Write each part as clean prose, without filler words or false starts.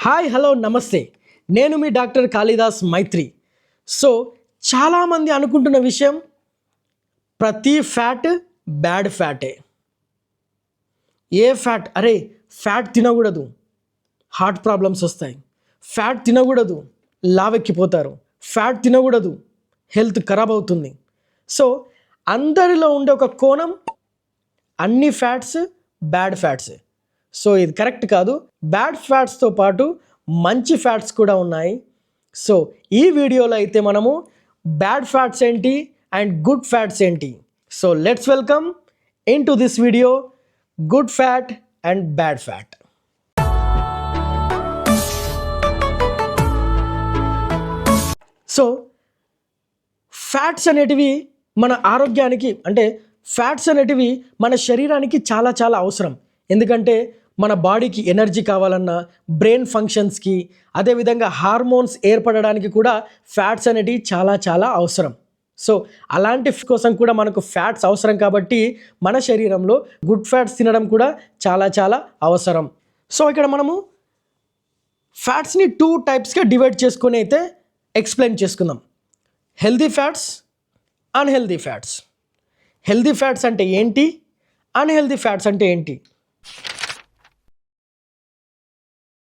Hi hello నమస్తే. నేను మీ doctor Kalidas మైత్రి. So చాలామంది అనుకుంటున్న విషయం, ప్రతి ఫ్యాట్ బ్యాడ్ ఫ్యాటే. ఏ ఫ్యాట్, అరే ఫ్యాట్ తినకూడదు, హార్ట్ ప్రాబ్లమ్స్ వస్తాయి. ఫ్యాట్ తినకూడదు, లావెక్కిపోతారు. ఫ్యాట్ తినకూడదు, హెల్త్ ఖరాబ్ అవుతుంది. సో అందరిలో ఉండే ఒక కోణం, అన్ని ఫ్యాట్స్ బ్యాడ్ ఫ్యాట్స్. సో ఇది కరెక్ట్ కాదు. బ్యాడ్ ఫ్యాట్స్తో పాటు మంచి ఫ్యాట్స్ కూడా ఉన్నాయి. సో ఈ వీడియోలో అయితే మనము బ్యాడ్ ఫ్యాట్స్ ఏంటి అండ్ గుడ్ ఫ్యాట్స్ ఏంటి, so let's welcome in to this video good fat and bad fat. So fats అనేటివి మన ఆరోగ్యానికి, అంటే ఫ్యాట్స్ అనేటివి మన శరీరానికి చాలా చాలా అవసరం. ఎందుకంటే మన బాడీకి ఎనర్జీ కావాలన్నా, బ్రెయిన్ ఫంక్షన్స్కి, అదేవిధంగా హార్మోన్స్ ఏర్పడడానికి కూడా ఫ్యాట్స్ అనేటివి చాలా చాలా అవసరం. సో అలాంటి కోసం కూడా మనకు ఫ్యాట్స్ అవసరం కాబట్టి మన శరీరంలో గుడ్ ఫ్యాట్స్ తినడం కూడా చాలా చాలా అవసరం. సో ఇక్కడ మనము ఫ్యాట్స్ని 2 టైప్స్గా డివైడ్ చేసుకొని అయితే ఎక్స్ప్లెయిన్ చేసుకుందాం. Healthy fats, unhealthy fats. Healthy fats అంటే ఏంటి, అన్హెల్దీ ఫ్యాట్స్ అంటే ఏంటి?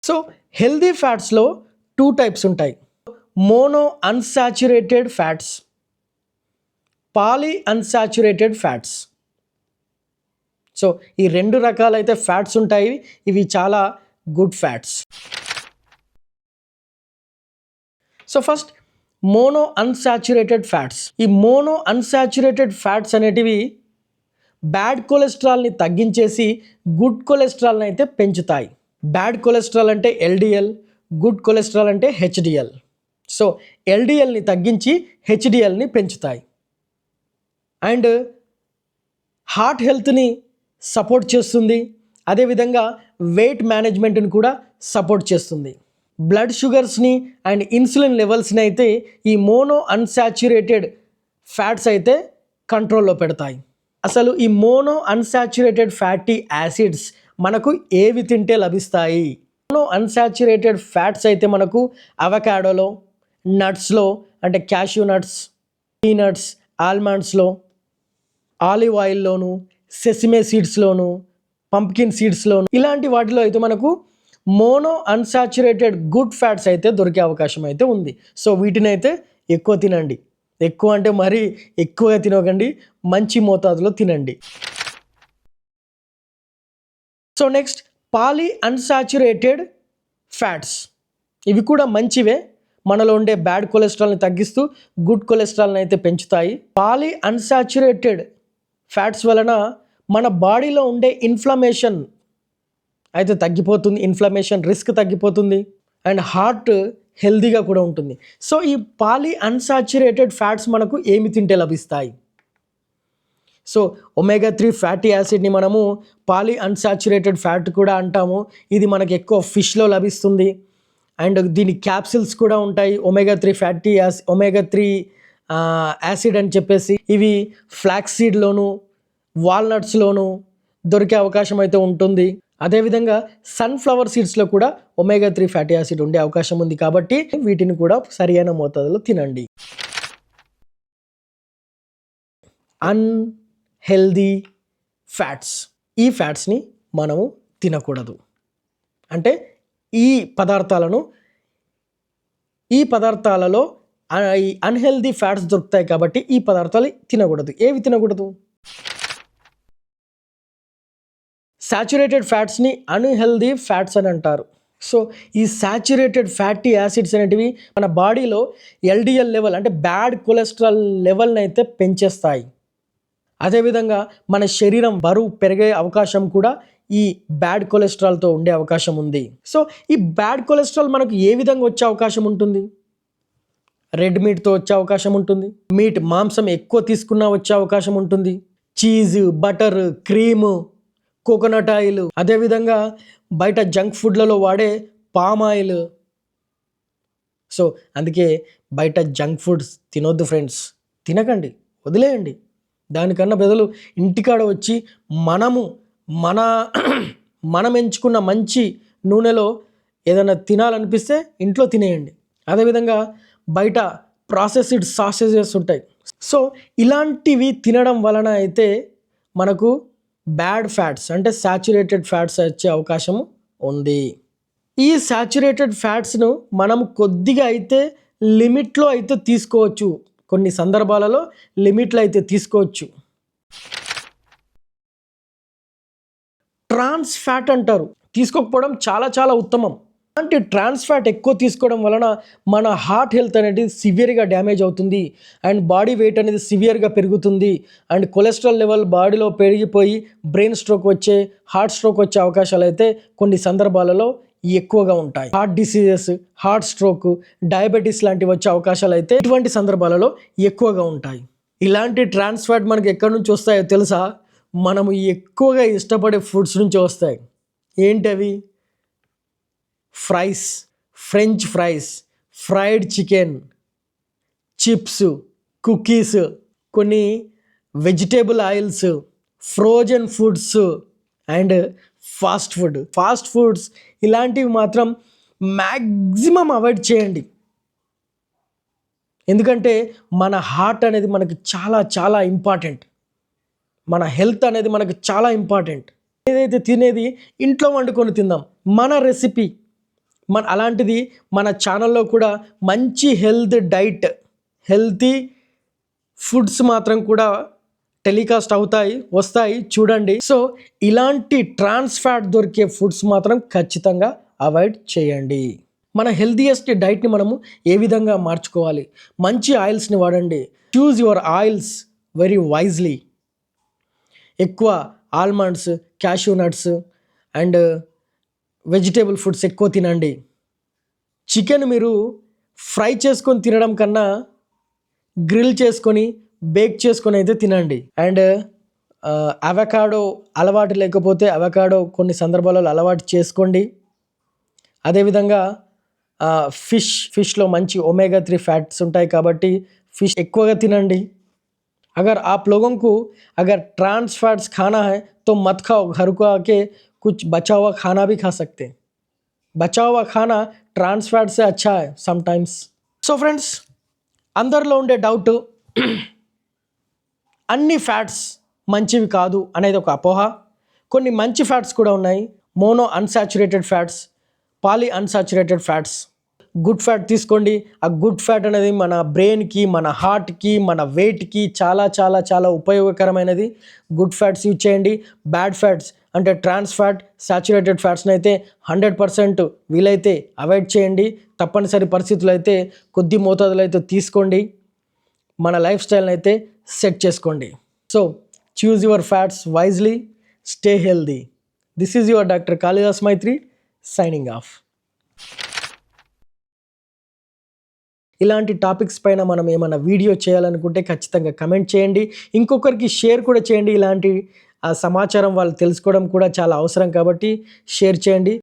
సో హెల్దీ ఫ్యాట్స్లో 2 టైప్స్ ఉంటాయి. Mono unsaturated fats, poly unsaturated fats. So ఈ 2 రకాలైతే ఫ్యాట్స్ ఉంటాయి. ఇవి చాలా good fats. So first mono unsaturated fats. ఈ మోనో అన్సాచురేటెడ్ ఫ్యాట్స్ అనేటివి బ్యాడ్ కొలెస్ట్రాల్ని తగ్గించేసి గుడ్ కొలెస్ట్రాల్ని అయితే పెంచుతాయి. బ్యాడ్ కొలెస్ట్రాల్ అంటే ఎల్డిఎల్, గుడ్ కొలెస్ట్రాల్ అంటే హెచ్డిఎల్. సో ఎల్డిఎల్ని తగ్గించి హెచ్డిఎల్ని పెంచుతాయి. అండ్ హార్ట్ హెల్త్ని సపోర్ట్ చేస్తుంది. అదేవిధంగా వెయిట్ మేనేజ్మెంట్ని కూడా సపోర్ట్ చేస్తుంది. బ్లడ్ షుగర్స్ని అండ్ ఇన్సులిన్ లెవెల్స్ని అయితే ఈ మోనో అన్సాచురేటెడ్ ఫ్యాట్స్ అయితే కంట్రోల్లో పెడతాయి. అసలు ఈ మోనో అన్సాచురేటెడ్ ఫ్యాటీ యాసిడ్స్ మనకు ఏవి తింటే లభిస్తాయి? మోనో అన్సాచురేటెడ్ ఫ్యాట్స్ అయితే మనకు అవకాడోలో, నట్స్లో అంటే cashew nuts, peanuts, ఆల్మండ్స్లో, olive ఆయిల్లోను, సెసిమే సీడ్స్లోను, pumpkin సీడ్స్లోను, ఇలాంటి వాటిలో అయితే మనకు మోనో అన్సాచురేటెడ్ గుడ్ ఫ్యాట్స్ అయితే దొరికే అవకాశం అయితే ఉంది. సో వీటిని అయితే ఎక్కువ తినండి. ఎక్కువ అంటే మరీ ఎక్కువగా తినకండి, మంచి మోతాదులో తినండి. So next poly unsaturated fats. ఇవి కూడా మంచివే, మనలో ఉండే బ్యాడ్ కొలెస్ట్రాల్ని తగ్గిస్తూ గుడ్ కొలెస్ట్రాల్ని అయితే పెంచుతాయి. పాలీ అన్సాచురేటెడ్ ఫ్యాట్స్ వలన మన బాడీలో ఉండే ఇన్ఫ్లమేషన్ అయితే తగ్గిపోతుంది, ఇన్ఫ్లమేషన్ రిస్క్ తగ్గిపోతుంది, అండ్ హార్ట్ హెల్దీగా కూడా ఉంటుంది. సో ఈ పాలీ అన్సాచురేటెడ్ ఫ్యాట్స్ మనకు ఏమి తింటే లభిస్తాయి? సో ఒమేగా 3 ఫ్యాటీ యాసిడ్ని మనము పాలీ అన్సాచురేటెడ్ ఫ్యాట్ కూడా అంటాము. ఇది మనకు ఎక్కువ ఫిష్లో లభిస్తుంది. అండ్ దీని క్యాప్సిల్స్ కూడా ఉంటాయి, ఒమేగా 3 ఫ్యాటీ ఒమేగా 3 యాసిడ్ అని చెప్పేసి. ఇవి ఫ్లాక్స్ సీడ్లోను, వాల్నట్స్లోను దొరికే అవకాశం అయితే ఉంటుంది. అదేవిధంగా సన్ఫ్లవర్ సీడ్స్లో కూడా ఒమేగా 3 ఫ్యాటీ యాసిడ్ ఉండే అవకాశం ఉంది. కాబట్టి వీటిని కూడా సరైన మోతాదులో తినండి. అన్హెల్దీ ఫ్యాట్స్, ఈ ఫ్యాట్స్ని మనము తినకూడదు. అంటే ఈ పదార్థాలలో ఈ అన్హెల్దీ ఫ్యాట్స్ దొరుకుతాయి కాబట్టి ఈ పదార్థాలు తినకూడదు. ఏవి తినకూడదు? సాచురేటెడ్ ఫ్యాట్స్ని అన్హెల్దీ ఫ్యాట్స్ అని అంటారు. సో ఈ సాచురేటెడ్ ఫ్యాటీ యాసిడ్స్ అనేటివి మన బాడీలో ఎల్డిఎల్ లెవెల్ అంటే బ్యాడ్ కొలెస్ట్రాల్ లెవెల్ని అయితే పెంచేస్తాయి. అదేవిధంగా మన శరీరం బరువు పెరిగే అవకాశం కూడా ఈ బ్యాడ్ కొలెస్ట్రాల్తో ఉండే అవకాశం ఉంది. సో ఈ బ్యాడ్ కొలెస్ట్రాల్ మనకు ఏ విధంగా వచ్చే అవకాశం ఉంటుంది? రెడ్ మీట్తో వచ్చే అవకాశం ఉంటుంది. మాంసం ఎక్కువ తీసుకున్నా వచ్చే అవకాశం ఉంటుంది. Cheese, butter, cream, coconut oil, అదేవిధంగా బయట జంక్ ఫుడ్లలో వాడే పామ్ ఆయిల్. సో అందుకే బయట జంక్ ఫుడ్స్ తినొద్దు ఫ్రెండ్స్, తినకండి, వదిలేయండి. దానికన్నా బదులు ఇంటికాడ వచ్చి మనం ఎంచుకున్న మంచి నూనెలో ఏదైనా తినాలనిపిస్తే ఇంట్లో తినేయండి. అదేవిధంగా బయట ప్రాసెస్డ్ సాసేజెస్ ఉంటాయి. సో ఇలాంటివి తినడం వలన అయితే మనకు బ్యాడ్ ఫ్యాట్స్ అంటే సాచురేటెడ్ ఫ్యాట్స్ వచ్చే అవకాశం ఉంది. ఈ సాచురేటెడ్ ఫ్యాట్స్ను మనం కొద్దిగా అయితే లిమిట్లో అయితే తీసుకోవచ్చు. కొన్ని సందర్భాలలో లిమిట్లో అయితే తీసుకోవచ్చు. ట్రాన్స్ ఫ్యాట్ అంటారు, తీసుకోకపోవడం చాలా చాలా ఉత్తమం. అంటే ట్రాన్స్ ఫ్యాట్ ఎక్కువ తీసుకోవడం వలన మన హార్ట్ హెల్త్ అనేది సివియర్గా డ్యామేజ్ అవుతుంది అండ్ బాడీ వెయిట్ అనేది సివియర్గా పెరుగుతుంది అండ్ కొలెస్ట్రాల్ లెవెల్ బాడీలో పెరిగిపోయి బ్రెయిన్ స్ట్రోక్ వచ్చే, హార్ట్ స్ట్రోక్ వచ్చే అవకాశాలు అయితే కొన్ని సందర్భాలలో ఎక్కువగా ఉంటాయి. Heart diseases, heart stroke, diabetes లాంటివి వచ్చే అవకాశాలు అయితే ఇటువంటి సందర్భాలలో ఎక్కువగా ఉంటాయి. ఇలాంటి ట్రాన్స్ ఫ్యాట్ మనకి ఎక్కడి నుంచి వస్తాయో తెలుసా? మనము ఎక్కువగా ఇష్టపడే ఫుడ్స్ నుంచి వస్తాయి. ఏంటవి? Fries, french fries, fried chicken, chips, cookies, కొన్ని vegetable oils, frozen foods and fast foods ఇలాంటివి మాత్రం మ్యాక్సిమం అవాయిడ్ చేయండి. ఎందుకంటే మన హార్ట్ అనేది మనకి చాలా చాలా ఇంపార్టెంట్. మన హెల్త్ అనేది మనకు చాలా ఇంపార్టెంట్. ఏదైతే తినేది ఇంట్లో వండుకొని తిందాం. మన రెసిపీ అలాంటిది మన ఛానల్లో కూడా మంచి హెల్తీ ఫుడ్స్ మాత్రం కూడా టెలికాస్ట్ వస్తాయి చూడండి. సో ఇలాంటి ట్రాన్స్ ఫ్యాట్ దొరికే ఫుడ్స్ మాత్రం ఖచ్చితంగా అవాయిడ్ చేయండి. మన హెల్తీయెస్ట్ డైట్ని మనము ఏ విధంగా మార్చుకోవాలి? మంచి ఆయిల్స్ని వాడండి. Choose your oils very wisely. ఎక్కువ almonds, cashew nuts and vegetable foods ఎక్కువ తినండి. చికెన్ మీరు ఫ్రై చేసుకొని తినడం కన్నా గ్రిల్ చేసుకొని, బేక్ చేసుకొని అయితే తినండి. అండ్ అవకాడో అలవాటు లేకపోతే కొన్ని సందర్భాలలో అలవాటు చేసుకోండి. అదేవిధంగా ఫిష్లో మంచి ఒమేగా 3 ఫ్యాట్స్ ఉంటాయి కాబట్టి ఫిష్ ఎక్కువగా తినండి. अगर आप लोगों को अगर ट्रांस फैट्स खाना है तो मत खाओ, घर को आके कुछ बचा हुआ खाना भी खा सकते हैं. बचा हुआ खाना ट्रांस फैट से अच्छा है समटाइम्स. సో ఫ్రెండ్స్, అందరిలో ఉండే డౌట్ అన్ని ఫ్యాట్స్ మంచివి కాదు అనేది ఒక అపోహ. కొన్ని మంచి ఫ్యాట్స్ కూడా ఉన్నాయి. Mono unsaturated fats, poly unsaturated fats. Good fat తీసుకోండి. ఆ గుడ్ ఫ్యాట్ అనేది మన బ్రెయిన్కి, మన హార్ట్కి, మన వెయిట్కి చాలా చాలా చాలా ఉపయోగకరమైనది. గుడ్ ఫ్యాట్స్ యూజ్ చేయండి. బ్యాడ్ ఫ్యాట్స్ అంటే ట్రాన్స్ ఫ్యాట్, సాచురేటెడ్ ఫ్యాట్స్ని అయితే 100% వీలైతే అవాయిడ్ చేయండి. తప్పనిసరి పరిస్థితులు అయితే కొద్ది మోతాదులో అయితే తీసుకోండి. మన లైఫ్ స్టైల్ని అయితే సెట్ చేసుకోండి. So choose your fats wisely, stay healthy. This is your doctor Kalidas Maitri signing off. ఇలాంటి టాపిక్స్ పైన మనం ఏమైనా వీడియో చేయాలనుకుంటే ఖచ్చితంగా కమెంట్ చేయండి. ఇంకొకరికి షేర్ కూడా చేయండి. ఇలాంటి సమాచారం వాళ్ళు తెలుసుకోవడం కూడా చాలా అవసరం కాబట్టి షేర్ చేయండి.